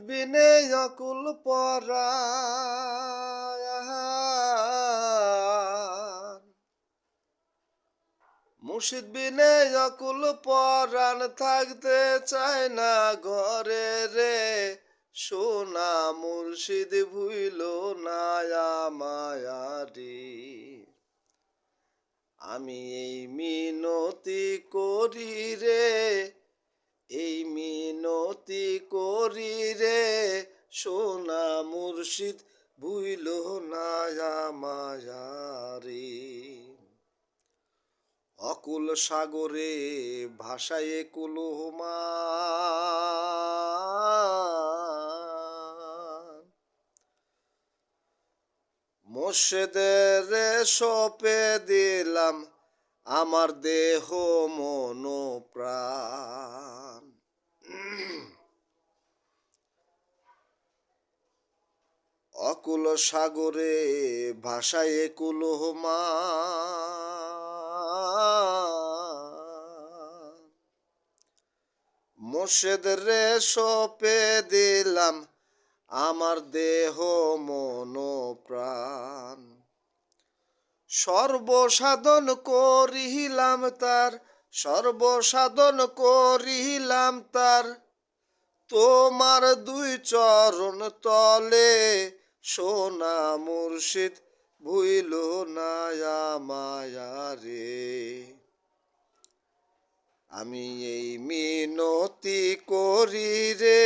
বিনে অকুল পরাণ, মুর্শিদ বিনে অকুল পরাণ, থাকতে চায় না ঘরে রে। সোনা মুর্শিদ ভুইল না আমায়ারি। আমি এই মিনতি করি রে, এই মিনতি করি রে, সোনা মুর্শিদ ভুইল না আমায়ারি। অকুল সাগরে ভাসায়ে কুলহমান, মোর্শেদের সপে দিলাম আমার দেহ মন প্রাণ। অকুল সাগরে ভাসায়ে কুলহমান, মোর্শেদের সপে দিলাম আমার দেহ মন প্রাণ। সর্বসাধন করিলাম তার, সর্বসাধন করিলাম তার, তোমার দুই চরণ তলে। সোনা মুর্শিদ ভুইল না আমায়ারে। আমি এই মিনতি করি রে,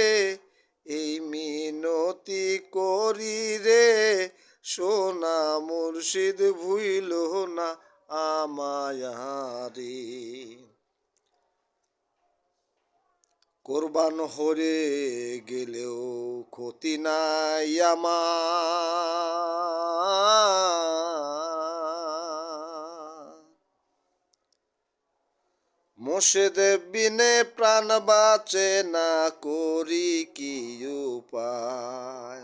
এই মিনতি করি রে, সোনা মুর্শিদ ভুইল না আমায়ারি। কোরবান হরে গেলেও ক্ষতি নাই আমার, মোর্শেদ বিনে প্রাণ বাঁচে না, করি কি উপায়।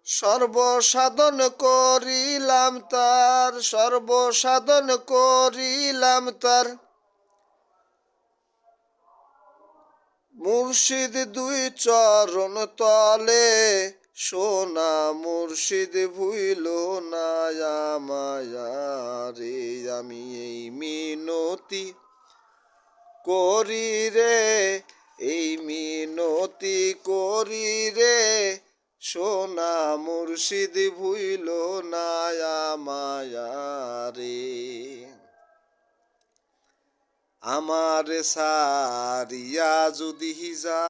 সর্বসাধন করিলাম তার, সর্বসাধন করিলাম তার, মুর্শিদ দুই চরণ তলে। সোনা মুর্শিদ ভুইল না আমায়ারে। আমি এই মিনতি করি রে, এই মিনতি করি রে, সোনা মুর্শিদ ভুইল না আমায়ারে। আমার সারিয়া যদি যা